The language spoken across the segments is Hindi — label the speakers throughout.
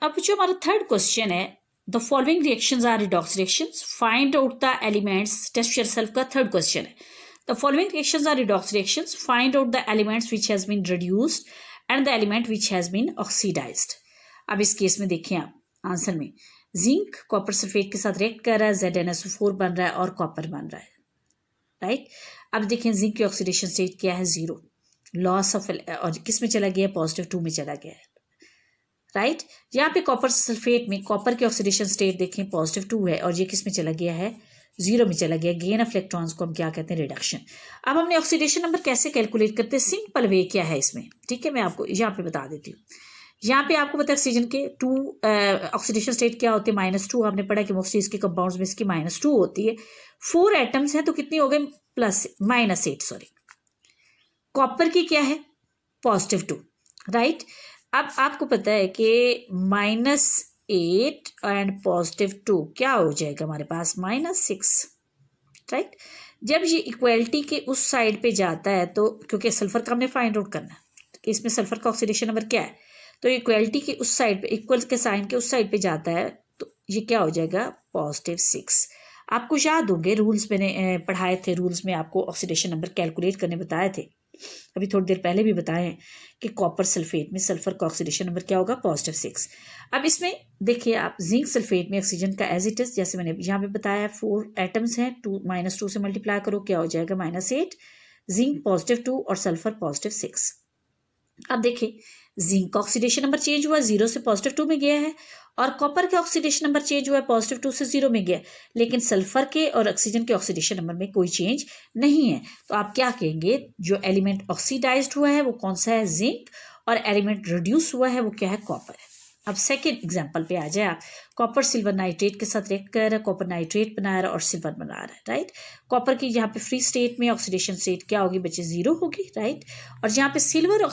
Speaker 1: अब जो हमारा थर्ड क्वेश्चन है, the following reactions are redox reactions, find out the elements, test yourself का थर्ड क्वेश्चन है। The following reactions are redox reactions, find out the elements which has been reduced and the element which has been oxidised. अब इस केस में देखिए आप आंसर में जिंक कॉपर सल्फेट के साथ रिएक्ट कर रहा है, ZnSO4 बन रहा है और कॉपर बन रहा है, राइट। अब देखें जिंक की ऑक्सीडेशन स्टेट क्या है, 0, लॉस ऑफ, और किस में चला गया है, +2 में चला गया है, राइट। यहाँ पे कॉपर सल्फेट में कॉपर की ऑक्सीडेशन स्टेट देखें +2 है और ये किस में चला गया है, 0 में चला गया। गेन ऑफ इलेक्ट्रॉन्स को हम क्या कहते हैं, रिडक्शन। अब हमने ऑक्सीडेशन नंबर कैसे कैलकुलेट करते हैं, सिंपल वे क्या है इसमें, ठीक है, मैं आपको यहाँ पे बता देती हूँ। यहाँ पे आपको पता है ऑक्सीजन के 2 ऑक्सीडेशन स्टेट क्या होती है, -2। आपने पढ़ा कि मोस्टली इसके कंपाउंड्स में इसकी -2 होती है। 4 एटम्स हैं तो कितनी हो गई, -8, सॉरी। कॉपर की क्या है, +2, राइट। अब आपको पता है कि -8 एंड +2 क्या हो जाएगा हमारे पास, -6, राइट। जब ये इक्वलिटी के उस साइड पे जाता है तो, क्योंकि सल्फर का हमने फाइंड आउट करना है कि इसमें सल्फर का ऑक्सीडेशन नंबर क्या है, तो इक्वलिटी के उस साइड पे, इक्वल के साइन के उस साइड पे जाता है तो ये क्या हो जाएगा, +6। आपको याद होंगे रूल्स मैंने पढ़ाए थे, रूल्स में आपको ऑक्सीडेशन नंबर कैलकुलेट करने बताए थे, अभी थोड़ी देर पहले भी बताए हैं कि कॉपर सल्फेट में सल्फर का ऑक्सीडेशन नंबर क्या होगा, +6। अब इसमें देखिए आप जिंक सल्फेट में ऑक्सीजन का एज इट इज, जैसे मैंने यहाँ पे बताया 4 एटम्स हैं, -2 से मल्टीप्लाई करो क्या हो जाएगा, -8, जिंक +2 और सल्फर +6। अब देखिए जिंक का ऑक्सीडेशन नंबर चेंज हुआ, 0 से +2 में गया है, और कॉपर का ऑक्सीडेशन नंबर चेंज हुआ है, +2 से 0 में गया, लेकिन सल्फर के और ऑक्सीजन के ऑक्सीडेशन नंबर में कोई चेंज नहीं है। तो आप क्या कहेंगे, जो एलिमेंट ऑक्सीडाइज्ड हुआ है वो कौन सा है, जिंक, और एलिमेंट रिड्यूस हुआ है वो क्या है, कॉपर है। अब सेकेंड एग्जाम्पल पे आ जाए आप, कॉपर सिल्वर नाइट्रेट के साथ रिएक्ट कर रहा है, कॉपर नाइट्रेट बना रहा है और सिल्वर बना रहा है, राइट। कॉपर की यहाँ पे फ्री स्टेट में ऑक्सीडेशन स्टेट क्या होगी बच्चे, 0 होगी, राइट। और यहाँ पे सिल्वर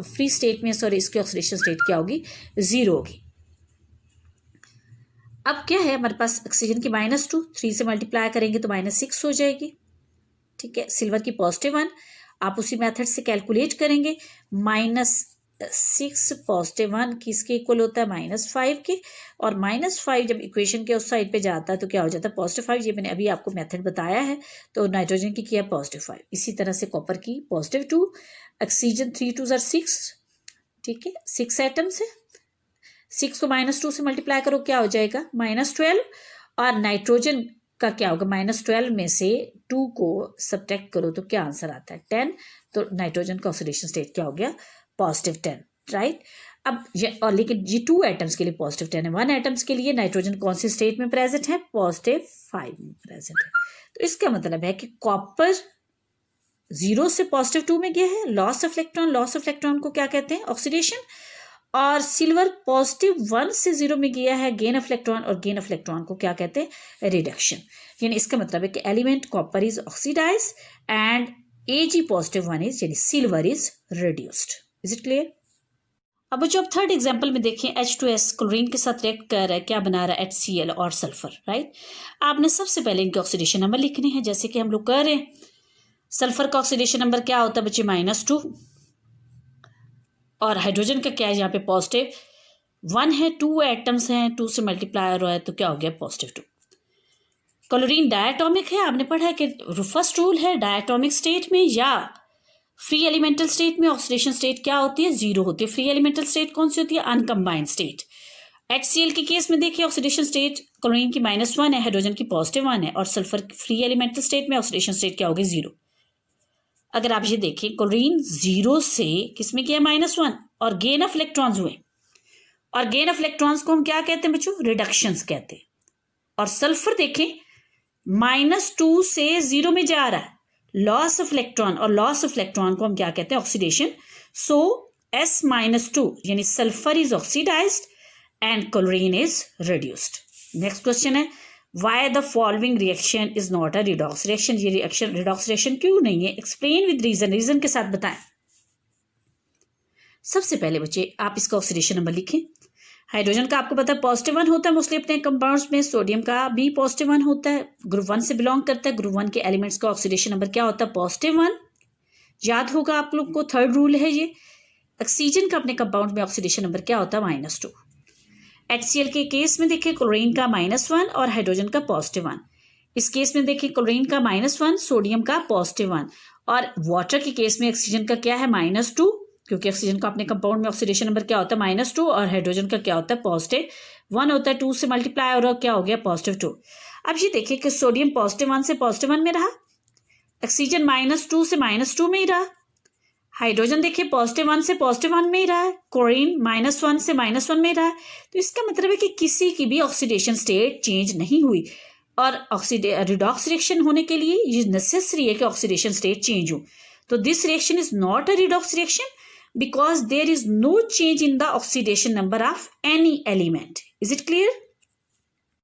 Speaker 1: फ्री स्टेट में, सॉरी, इसकी ऑक्सीडेशन स्टेट क्या होगी, 0 होगी। अब क्या है हमारे पास ऑक्सीजन की -2, 3 से मल्टीप्लाई करेंगे तो -6 हो जाएगी, ठीक है। सिल्वर की +1 आप उसी मेथड से कैलकुलेट करेंगे, -6 +1 किसके इक्वल होता है, -5 के, और -5 जब इक्वेशन के उस साइड पे जाता है तो क्या हो जाता है, +5। ये मैंने अभी आपको मेथड बताया है। तो नाइट्रोजन की किया +5, इसी तरह से कॉपर की +2, ऑक्सीजन 3 2 6, ठीक है, 6 एटम्स है, 6 को -2 से मल्टीप्लाई करो क्या हो जाएगा, -12, और नाइट्रोजन का क्या होगा, -12 में से 2 को सब्ट्रैक्ट करो तो क्या आंसर आता है, 10। तो नाइट्रोजन का ऑक्सीडेशन स्टेट क्या हो गया, +10, राइट। अब और लेकिन ये 2 एटम्स के लिए +10 है, 1 एटम्स के लिए नाइट्रोजन कौन सी स्टेट में प्रेजेंट है, +5 में प्रेजेंट है। तो इसका मतलब है कि कॉपर 0 से +2 में गया है, लॉस ऑफ इलेक्ट्रॉन को क्या कहते हैं, ऑक्सीडेशन, और सिल्वर +1 से 0 में गया है, गेन ऑफ इलेक्ट्रॉन, और गेन ऑफ इलेक्ट्रॉन को क्या कहते हैं, रिडक्शन। यानी इसका मतलब है कि element copper is oxidise and Ag+1 is, यानी silver is reduced. Is it clear. अब जो आप थर्ड एग्जांपल में देखें, H2S क्लोरीन के साथ रिएक्ट कर रहा है, क्या बना रहा है, HCl और सल्फर, राइट। आपने सबसे पहले इनके ऑक्सीडेशन नंबर लिखने हैं, जैसे कि हम लोग कर रहे हैं। सल्फर का ऑक्सीडेशन नंबर क्या होता है बच्चे, -2, और हाइड्रोजन का क्या है यहाँ पे, +1 है, 2 एटम्स हैं, 2 से मल्टीप्लाई हो रहा है तो क्या हो गया, +2। क्लोरीन डायटोमिक है, आपने पढ़ा है कि फर्स्ट रूल है डायटोमिक स्टेट में या फ्री एलिमेंटल स्टेट में ऑक्सीडेशन स्टेट क्या होती है, 0 होती है। फ्री एलिमेंटल स्टेट कौन सी होती है, अनकम्बाइंड स्टेट। HCl के केस में देखिए ऑक्सीडेशन स्टेट क्लोरीन की -1 है, हाइड्रोजन की +1 है, और सल्फर फ्री एलिमेंटल स्टेट में ऑक्सीडेशन स्टेट क्या होगी, 0। अगर आप ये देखें, क्लोरीन 0 से किसमें किया, -1, और गेन ऑफ इलेक्ट्रॉन्स हुए, और गेन ऑफ इलेक्ट्रॉन्स को हम क्या कहते हैं बच्चों, रिडक्शंस कहते हैं। और सल्फर देखें -2 से 0 में जा रहा है, लॉस ऑफ इलेक्ट्रॉन, और लॉस ऑफ इलेक्ट्रॉन को हम क्या कहते हैं, ऑक्सीडेशन। सो S-2 यानी sulphur is oxidised and chlorine is reduced. Next question है, why the following reaction is not a redox reaction, ये रिएक्शन रिडॉक्स रिएक्शन क्यों नहीं है, एक्सप्लेन विद रीजन, रीजन के साथ बताएं। सबसे पहले बच्चे आप इसका ऑक्सीडेशन नंबर लिखें। हाइड्रोजन का आपको पता है +1 होता है मोस्टली अपने कंपाउंड्स में, सोडियम का भी +1 होता है, ग्रुप 1 से बिलोंग करता है। ग्रुप 1 के एलिमेंट्स का ऑक्सीडेशन नंबर क्या होता है, +1। याद होगा आप लोग को, थर्ड रूल है ये। ऑक्सीजन का अपने कंपाउंड में ऑक्सीडेशन नंबर क्या होता है, -2। HCl के केस में देखिए क्लोरीन का -1 और हाइड्रोजन का +1। इस केस में देखिए क्लोरीन का -1, सोडियम का +1 और वाटर के केस में ऑक्सीजन का क्या है -2, क्योंकि ऑक्सीजन का अपने कंपाउंड में ऑक्सीडेशन नंबर क्या होता है -2 और हाइड्रोजन का क्या होता है +1 होता है, 2 से मल्टीप्लाई और क्या हो गया +2। अब ये देखिए कि सोडियम +1 से +1 में रहा, ऑक्सीजन -2 से -2 में ही रहा, हाइड्रोजन देखिए +1 से +1 में ही रहा है, क्लोरीन -1 से -1 में रहा है। तो इसका मतलब है कि किसी की भी ऑक्सीडेशन स्टेट चेंज नहीं हुई और रिडॉक्स रिएक्शन होने के लिए ये नेसेसरी है कि ऑक्सीडेशन स्टेट चेंज हो। तो this reaction is not a redox reaction because there is no change in the oxidation number of any element. Is it clear?